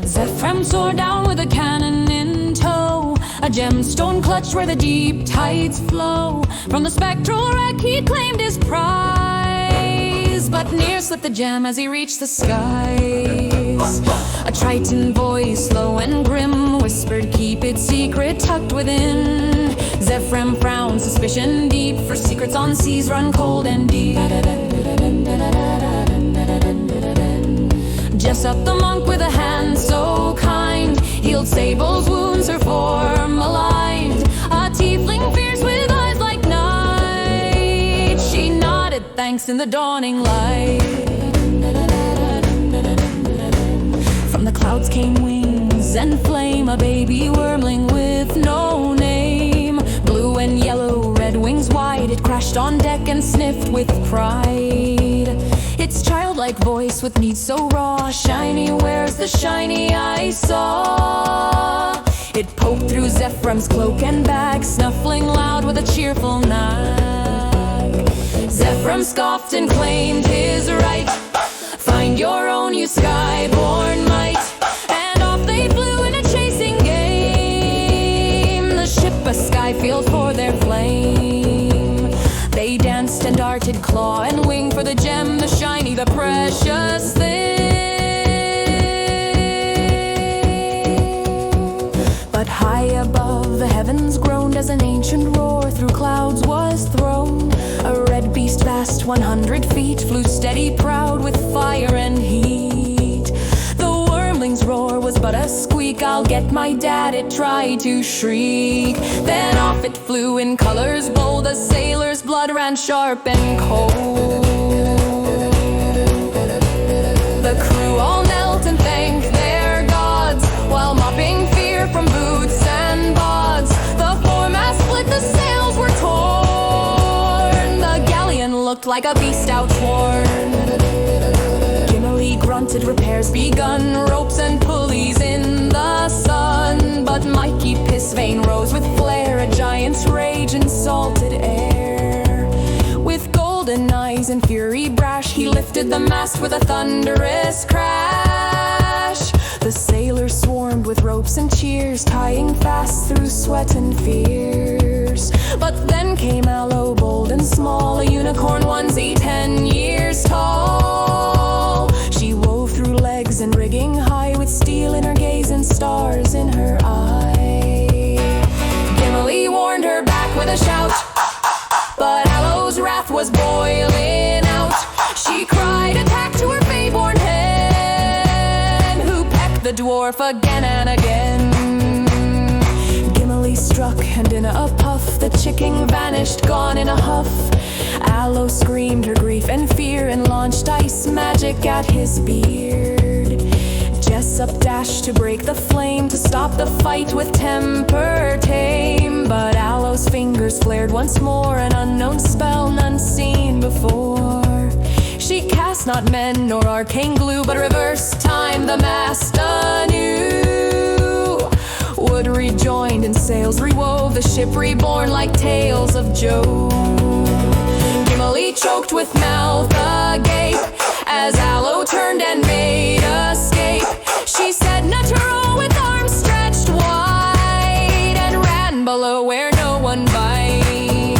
Zephram soared down with a cannon in tow, a gemstone clutch where the deep tides flow. From the spectral wreck he claimed his prize, but near slipped the gem as he reached the skies. A Triton voice, low and grim, whispered, "Keep it secret, tucked within." Zephram frowned, suspicion deep, for secrets on seas run cold and deep. Jessup the monk with a hand so kind healed Sable's wounds, her form aligned. A tiefling fierce with eyes like night, she nodded thanks in the dawning light. From the clouds came wings and flame, a baby wormling with no name. Blue and yellow, red wings wide, it crashed on deck and sniffed with pride. Its childlike voice with needs so raw, "Shiny, where's the shiny I saw?" It poked through Zephram's cloak and bag, snuffling loud with a cheerful nag. Zephram scoffed and claimed his right, "Find your own, you skyborn might." And off they flew in a chasing game, the ship a sky field for their flame. They danced and darted, claw and wing, for the gem, the shiny, the precious thing. But high above, the heavens groaned as an ancient roar through clouds was thrown. A red beast vast 100 feet flew steady, proud with fire and heat. The wormling's roar was but a squeak, "I'll get my dad," it tried to shriek. Then off it flew in colors bold, the sailor's blood ran sharp and cold. The crew all knelt and thanked their gods, while mopping fear from boots and bods. The foremast split, the sails were torn, the galleon looked like a beast outworn. Gimli grunted, repairs begun, ropes and pulleys in the sun. But mighty Pissvane rose with flare, a giant's rage in salted air. With golden eyes and fury brash, he lifted the mast with a thunderous crash. The sailors swarmed with ropes and cheers, tying fast through sweat and fears. But then came Aloe, bold and small, a unicorn onesie 10 years tall. She wove through legs and rigging high, with steel in her gaze and stars in her eye. Gimli warned her back with a shout, but Aloe's wrath was boiling out. She cried, "Attack!" to her Feyborn hen, who pecked the dwarf again and again. Gimli struck, and in a puff, the chicken vanished, gone in a huff. Aloe screamed her grief and fear, and launched ice magic at his beard. Jessup dashed to break the flame, to stop the fight with temper tame. But Aloe's fingers flared once more, an unknown spell none seen before. She cast not men nor arcane glue, but reversed time, the mast anew. Wood rejoined and sails rewove, the ship reborn like tales of Jove. Gimli choked with mouth agape, as Aloe turned and made escape. She said "Natural" with arms stretched wide, and ran below where no one bite.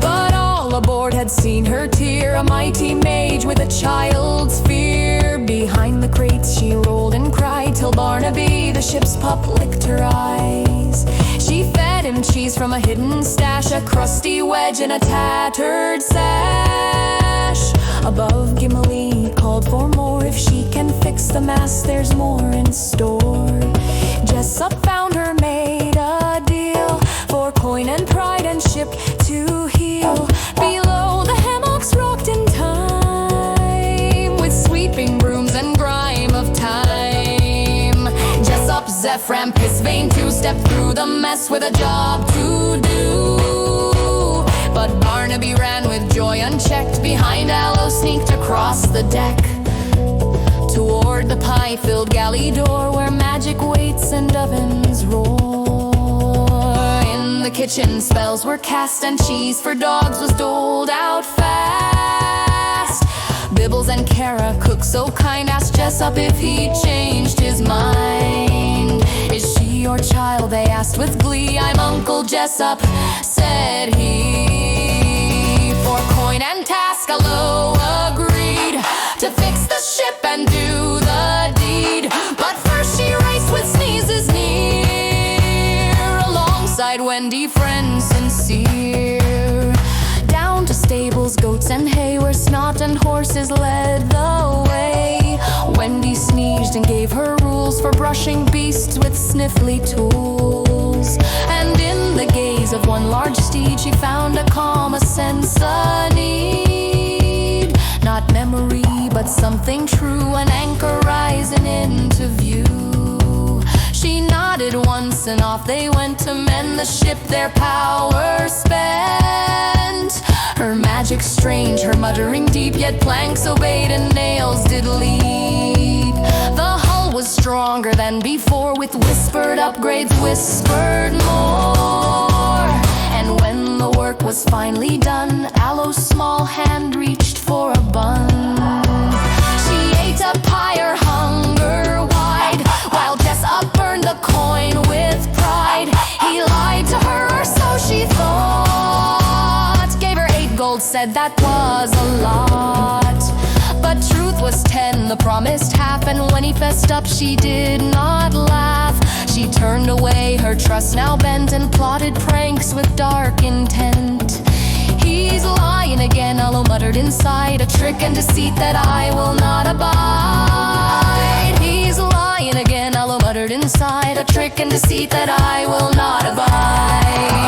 But all aboard had seen her tear, a mighty mage with a child's fear. Behind the crates she rolled and cried, till Barnaby, the ship's pup, licked her eyes. She fed him cheese from a hidden stash, a crusty wedge in a tattered sash. Above, Gimli called for more, "If she can fix the mast, there's more in store." Jessup found her, made a deal, for coin and pride and ship to heal. Below, the hammocks rocked in time, with sweeping brooms and grime of time. Jessup, Zephram, Pissvane too stepped through the mess with a job to do. But Barnaby ran with joy unchecked, behind Aloe sneaked across the deck, toward the pie-filled galley door, where magic waits and ovens roar. In the kitchen, spells were cast, and cheese for dogs was doled out fast. Bibbles and Kara, cook so kind, asked Jessup if he changed his mind. Is she your child? They asked with glee. I'm Uncle Jessup, said he. For coin and task, Allo agreed to fix the ship and do the deed. But first she raced with sneezes near, alongside Wendy, friend sincere. Down to stables, goats and hay, where snot and horses led the way. Wendy sneezed and gave her rules for brushing beasts with sniffly tools. And in the gaze of one large steed, she found a calm, a sense, a need. Not memory, but something true, an anchor rising into view. She nodded once and off they went to mend the ship, their power spent. Her magic strange, her muttering deep, yet planks obeyed and nails did lead. The hull was stronger than before, with whispered upgrades, whispered more. And when the work was finally done, Allo's small hand reached for a bun. She ate a pie, her hunger wide, while Jessup burned the coin with pride. He lied to her, or so she thought, gave her 8 gold, said that was a lot. But truth was 10, the promised half, and when he fessed up, she did not laugh. She turned away, her trust now bent, and plotted pranks with dark intent. He's lying again, Allo muttered inside, a trick and deceit that I will not abide. He's lying again, Allo muttered inside, a trick and deceit that I will not abide.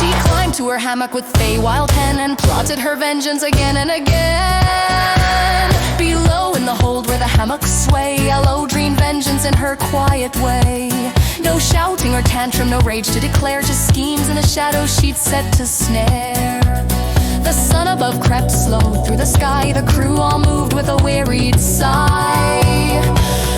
She climbed to her hammock with Feywild hen, and plotted her vengeance again and again. Below in the hold where the hammocks sway, Allo dreamed vengeance in her quiet way. No shouting or tantrum, no rage to declare, just schemes in the shadows she'd set to snare. The sun above crept slow through the sky, the crew all moved with a wearied sigh.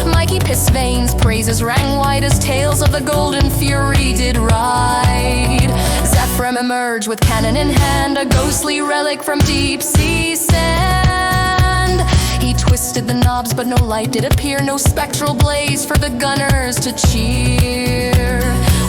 Mikey Pissvane's praises rang wide as tales of the Golden Fury did ride. Zephyr emerged with cannon in hand, a ghostly relic from deep sea sand. He twisted the knobs, but no light did appear, no spectral blaze for the gunners to cheer.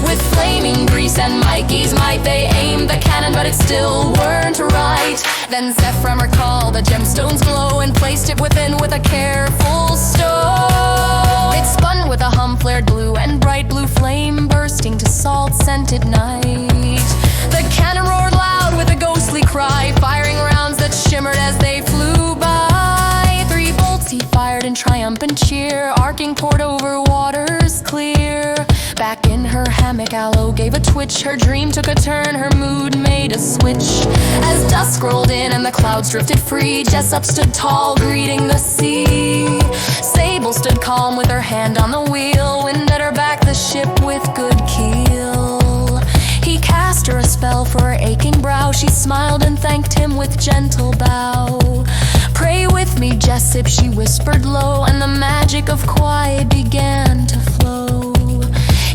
With flaming grease and Mikey's might, they aimed the cannon, but it still weren't right. Then Zephyr recalled the gemstone's glow, and placed it within with a careful stow. It spun with a hum, flared blue and bright blue flame, bursting to salt-scented night. The cannon roared loud with a ghostly cry, firing rounds that shimmered as they flew by. 3 bolts he fired in triumphant cheer, arcing poured over waters clear. Back in her hammock, Allo gave a twitch, her dream took a turn, her mood made a switch. As dusk rolled in and the clouds drifted free, Jessup stood tall, greeting the sea. Sable stood calm with her hand on the wheel, wind at her back, the ship with good keel. He cast her a spell for her aching brow, she smiled and thanked him with gentle bow. Pray with me, Jessup, she whispered low, and the magic of quiet began to flow.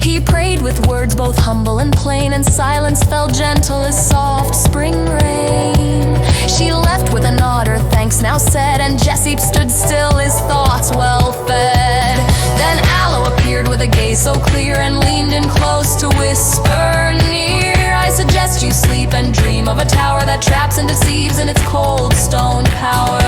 He prayed with words both humble and plain, and silence fell gentle as soft spring rain. She left with a nod, her thanks now said, and Jessup stood still, his thoughts well fed. Then Allo appeared with a gaze so clear, and leaned in close to whisper near. I suggest you sleep and dream of a tower that traps and deceives in its cold stone power.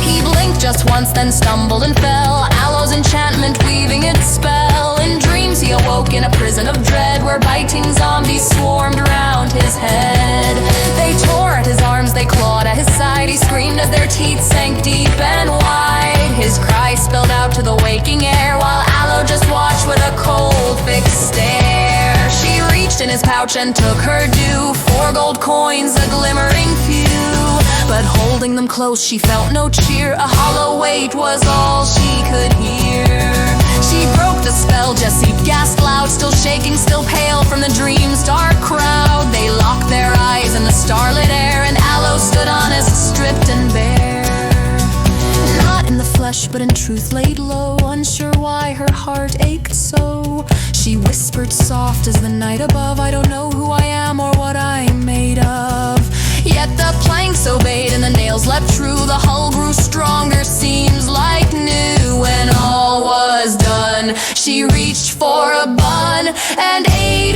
He blinked just once, then stumbled and fell, Allo's enchantment weaving its spell. In dreams he awoke in a prison of dread, where biting zombies swarmed around his head. They tore at his arms, they clawed at his side, he screamed as their teeth sank deep and wide. His cry spilled out to the waking air, while Allo just watched with a cold, fixed stare. She reached in his pouch and took her due, 4 gold coins, a glimmering few. But holding them close, she felt no cheer, a hollow weight was all she could hear. She broke the spell, Jessup gasped loud, still shaking, still pale from the dream's dark crowd. They locked their eyes in the starlit air, and Allo stood honest, stripped and bare. Not in the flesh, but in truth laid low, unsure why her heart ached so. She She whispered soft as the night above, I don't know who I am or what I'm made of. Yet the planks obeyed and the nails leapt true. The hull grew stronger, seems like new. When all was done, she reached for a bun and ate